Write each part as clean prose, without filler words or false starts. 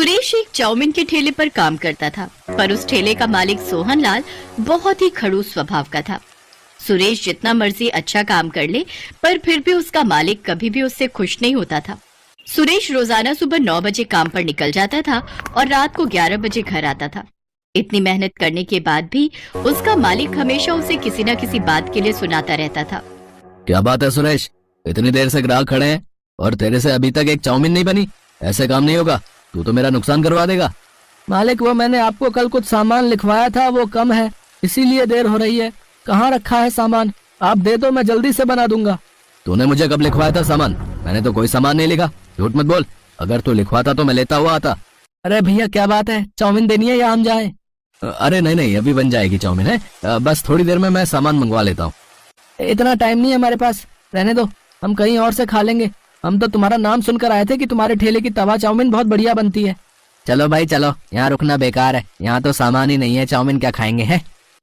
सुरेश एक चाउमीन के ठेले पर काम करता था, पर उस ठेले का मालिक सोहनलाल बहुत ही खड़ूस स्वभाव का था। सुरेश जितना मर्जी अच्छा काम कर ले, पर फिर भी उसका मालिक कभी भी उससे खुश नहीं होता था। सुरेश रोजाना सुबह 9 बजे काम पर निकल जाता था और रात को 11 बजे घर आता था। इतनी मेहनत करने के बाद भी उसका मालिक हमेशा उसे किसी न किसी बात के लिए सुनाता रहता था। क्या बात है सुरेश, इतनी देर से ग्राहक खड़े हैं और तेरे से अभी तक एक चाउमीन नहीं बनी? ऐसे काम नहीं होगा, तू तो मेरा नुकसान करवा देगा। मालिक, वो मैंने आपको कल कुछ सामान लिखवाया था, वो कम है, इसीलिए देर हो रही है। कहाँ रखा है सामान? आप दे दो, मैं जल्दी से बना दूंगा। तूने मुझे कब लिखवाया था सामान? मैंने तो कोई सामान नहीं लिखा, झूठ मत बोल। अगर तू लिखवाता तो मैं लेता हुआ आता। अरे भैया, क्या बात है, चाउमीन देनी है या हम जाएं? अरे नहीं नहीं, अभी बन जाएगी चाउमीन है, बस थोड़ी देर में मैं सामान मंगवा लेता हूँ। इतना टाइम नहीं है हमारे पास, रहने दो, हम कहीं और से खा लेंगे। हम तो तुम्हारा नाम सुनकर आए थे कि तुम्हारे ठेले की तवा चाउमीन बहुत बढ़िया बनती है। चलो भाई चलो, यहाँ रुकना बेकार है, यहाँ तो सामान ही नहीं है, चाउमीन क्या खाएंगे है।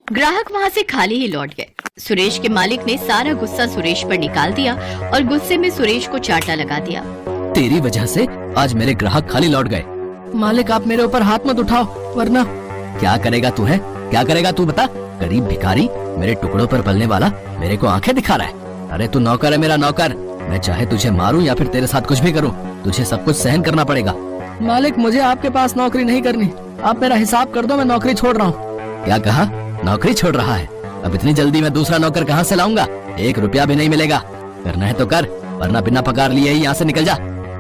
ग्राहक वहाँ से खाली ही लौट गए। सुरेश के मालिक ने सारा गुस्सा सुरेश पर निकाल दिया और गुस्से में सुरेश को चाटा लगा दिया। तेरी वजह से आज मेरे ग्राहक खाली लौट गए। मालिक, आप मेरे ऊपर हाथ मत उठाओ, वरना। क्या करेगा तू है, क्या करेगा तू बता? गरीब भिखारी, मेरे टुकड़ों पर पलने वाला, मेरे को आंखें दिखा रहा है। अरे तू नौकर है, मेरा नौकर। मैं चाहे तुझे मारूं या फिर तेरे साथ कुछ भी करूं, तुझे सब कुछ सहन करना पड़ेगा। मालिक, मुझे आपके पास नौकरी नहीं करनी, आप मेरा हिसाब कर दो, मैं नौकरी छोड़ रहा हूँ। क्या कहा? नौकरी छोड़ रहा है? अब इतनी जल्दी मैं दूसरा नौकर कहाँ से लाऊंगा? 1 रुपया भी नहीं मिलेगा। करना है तो कर, वरना बिना पगार लिए ही यहाँ से निकल जा।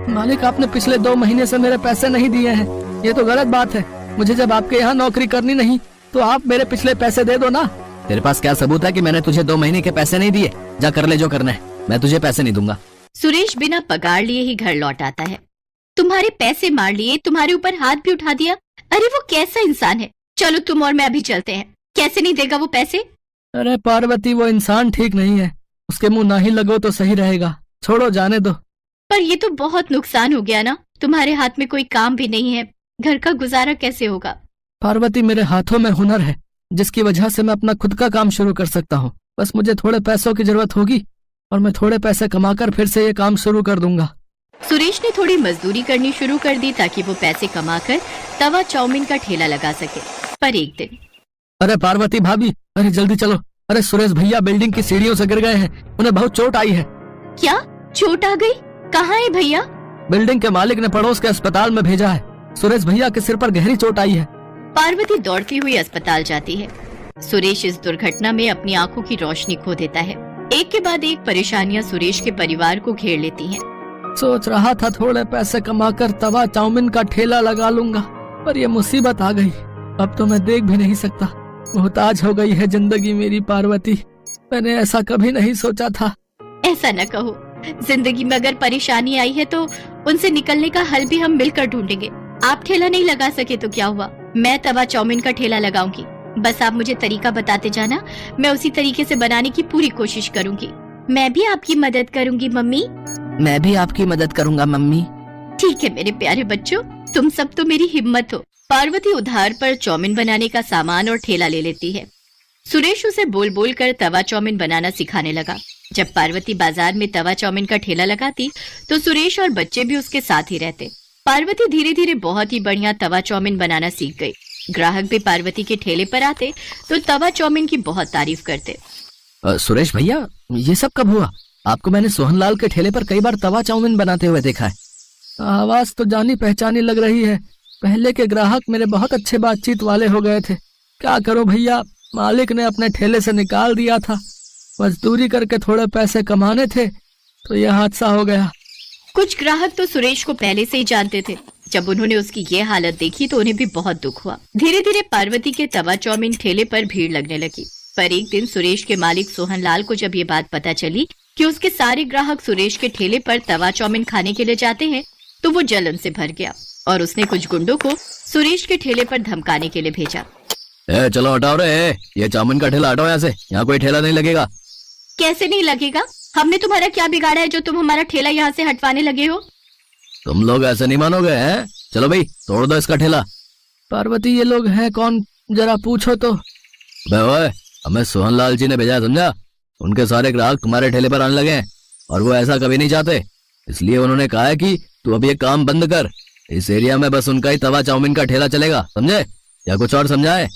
मालिक, आपने पिछले 2 महीने से मेरे पैसे नहीं दिए हैं, ये तो गलत बात है। मुझे जब आपके यहाँ नौकरी करनी नहीं तो आप मेरे पिछले पैसे दे दो ना। तेरे पास क्या सबूत है कि मैंने तुझे 2 महीने के पैसे नहीं दिए? जा कर ले जो करना है, मैं तुझे पैसे नहीं दूंगा। सुरेश बिना पगार लिए ही घर लौट आता है। तुम्हारे पैसे मार लिए, तुम्हारे ऊपर हाथ भी उठा दिया। अरे वो कैसा इंसान है। चलो तुम और मैं अभी चलते हैं। कैसे नहीं देगा वो पैसे? अरे पार्वती, वो इंसान ठीक नहीं है, उसके मुंह ना ही लगो तो सही रहेगा। छोड़ो, जाने दो। पर ये तो बहुत नुकसान हो गया ना, तुम्हारे हाथ में कोई काम भी नहीं है, घर का गुजारा कैसे होगा? पार्वती, मेरे हाथों में हुनर है जिसकी वजह से मैं अपना खुद का काम शुरू कर सकता हूँ। बस मुझे थोड़े पैसों की जरूरत होगी और मैं थोड़े पैसे कमाकर फिर से ये काम शुरू कर दूंगा। सुरेश ने थोड़ी मजदूरी करनी शुरू कर दी ताकि वो पैसे कमाकर तवा चाउमीन का ठेला लगा सके। पर एक दिन, अरे पार्वती भाभी, अरे जल्दी चलो। अरे सुरेश भैया बिल्डिंग की सीढ़ियों से गिर गए हैं, उन्हें बहुत चोट आई है। क्या चोट आ गई? कहाँ है भैया? बिल्डिंग के मालिक ने पड़ोस के अस्पताल में भेजा है। सुरेश भैया के सिर पर गहरी चोट आई है। पार्वती दौड़ती हुई अस्पताल जाती है। सुरेश इस दुर्घटना में अपनी आंखों की रोशनी खो देता है। एक के बाद एक परेशानियां सुरेश के परिवार को घेर लेती हैं। सोच रहा था थोड़े पैसे कमाकर तवा चाउमीन का ठेला लगा लूंगा, पर ये मुसीबत आ गई। अब तो मैं देख भी नहीं सकता, मोहताज हो गई है जिंदगी मेरी। पार्वती, मैंने ऐसा कभी नहीं सोचा था। ऐसा न कहो, जिंदगी में अगर परेशानी आई है तो उनसे निकलने का हल भी हम मिलकर ढूंढेंगे। आप ठेला नहीं लगा सके तो क्या हुआ, मैं तवा चाउमीन का ठेला लगाऊंगी। बस आप मुझे तरीका बताते जाना, मैं उसी तरीके से बनाने की पूरी कोशिश करूंगी। मैं भी आपकी मदद करूंगी मम्मी। मैं भी आपकी मदद करूंगा मम्मी। ठीक है मेरे प्यारे बच्चों, तुम सब तो मेरी हिम्मत हो। पार्वती उधार पर चाउमीन बनाने का सामान और ठेला ले लेती है। सुरेश उसे बोल बोल कर तवा चाउमीन बनाना सिखाने लगा। जब पार्वती बाजार में तवा चाउमीन का ठेला लगाती तो सुरेश और बच्चे भी उसके साथ ही रहते। पार्वती धीरे धीरे बहुत ही बढ़िया तवा चाउमीन बनाना सीख गई। ग्राहक भी पार्वती के ठेले पर आते तो तवा चाउमीन की बहुत तारीफ करते। सुरेश भैया, ये सब कब हुआ? आपको मैंने सोहनलाल के ठेले पर कई बार तवा चाउमीन बनाते हुए देखा है। आवाज तो जानी पहचानी लग रही है। पहले के ग्राहक मेरे बहुत अच्छे बातचीत वाले हो गए थे। क्या करूं भैया, मालिक ने अपने ठेले से निकाल दिया था। मजदूरी करके थोड़े पैसे कमाने थे तो यह हादसा हो गया। कुछ ग्राहक तो सुरेश को पहले से ही जानते थे। जब उन्होंने उसकी ये हालत देखी तो उन्हें भी बहुत दुख हुआ। धीरे धीरे पार्वती के तवा चाउमीन ठेले पर भीड़ लगने लगी। पर एक दिन सुरेश के मालिक सोहनलाल को जब ये बात पता चली कि उसके सारे ग्राहक सुरेश के ठेले पर तवा चाउमीन खाने के लिए जाते हैं तो वो जलन से भर गया और उसने कुछ गुंडों को सुरेश के ठेले पर धमकाने के लिए भेजा। चलो हटाओ रे, ये चाउमीन का ठेला हटाओ यहाँ से, यहाँ कोई ठेला नहीं लगेगा। कैसे नहीं लगेगा? हमने तुम्हारा क्या बिगाड़ा है जो तुम हमारा ठेला यहाँ से हटवाने लगे हो? तुम लोग ऐसे नहीं मानोगे हैं? चलो भाई तोड़ दो इसका ठेला। पार्वती, ये लोग हैं कौन, जरा पूछो तो। हमें सोहनलाल जी ने भेजा है, समझा? उनके सारे ग्राहक तुम्हारे ठेले पर आने लगे हैं और वो ऐसा कभी नहीं चाहते, इसलिए उन्होंने कहा है कि तू अब ये काम बंद कर। इस एरिया में बस उनका ही तवा चाउमीन का ठेला चलेगा, समझे? या कुछ और समझाए?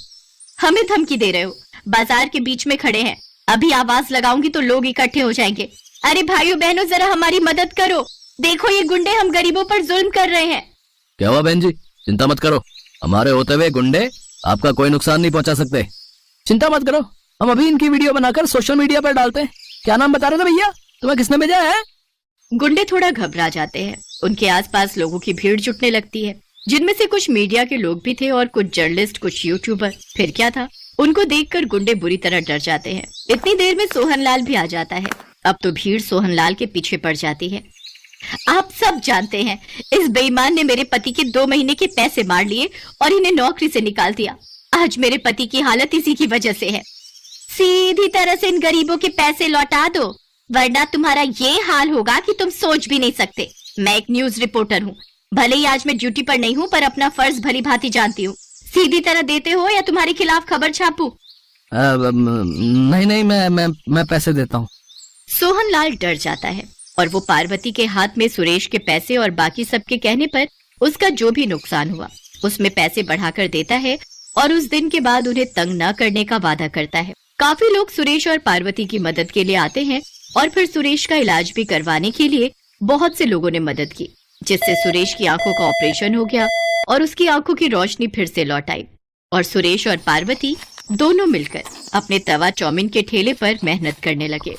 हमें धमकी दे रहे हो? बाजार के बीच में खड़े हैं, अभी आवाज लगाऊंगी तो लोग इकट्ठे हो जाएंगे। अरे भाइयों बहनों, जरा हमारी मदद करो, देखो ये गुंडे हम गरीबों पर जुल्म कर रहे हैं। क्या हुआ बहन जी? चिंता मत करो, हमारे होते हुए गुंडे आपका कोई नुकसान नहीं पहुंचा सकते। चिंता मत करो, हम अभी इनकी वीडियो बनाकर सोशल मीडिया पर डालते हैं। क्या नाम बता रहे थे भैया? तुम्हें किसने भेजा है? गुंडे थोड़ा घबरा जाते हैं। उनके आसपास लोगों की भीड़ जुटने लगती है, जिनमें से कुछ मीडिया के लोग भी थे और कुछ जर्नलिस्ट, कुछ यूट्यूबर। फिर क्या था, उनको देखकर गुंडे बुरी तरह डर जाते हैं। इतनी देर में सोहनलाल भी आ जाता है। अब तो भीड़ सोहनलाल के पीछे पड़ जाती है। आप सब जानते हैं, इस बेईमान ने मेरे पति के 2 महीने के पैसे मार लिए और इन्हें नौकरी से निकाल दिया। आज मेरे पति की हालत इसी की वजह से है। सीधी तरह से इन गरीबों के पैसे लौटा दो, वरना तुम्हारा ये हाल होगा कि तुम सोच भी नहीं सकते। मैं एक न्यूज रिपोर्टर हूँ, भले ही आज मैं ड्यूटी पर नहीं हूँ, पर अपना फर्ज भली भांति जानती हूँ। सीधी तरह देते हो या तुम्हारे खिलाफ खबर छापूं? नहीं, मैं पैसे देता हूँ। सोहनलाल डर जाता है और वो पार्वती के हाथ में सुरेश के पैसे और बाकी सबके कहने पर उसका जो भी नुकसान हुआ उसमें पैसे बढ़ाकर देता है और उस दिन के बाद उन्हें तंग न करने का वादा करता है। काफी लोग सुरेश और पार्वती की मदद के लिए आते हैं और फिर सुरेश का इलाज भी करवाने के लिए बहुत से लोगों ने मदद की, जिससे सुरेश की आंखों का ऑपरेशन हो गया और उसकी आंखों की रोशनी फिर से लौट आई और सुरेश और पार्वती दोनों मिलकर अपने तवा चाउमीन के ठेले पर मेहनत करने लगे।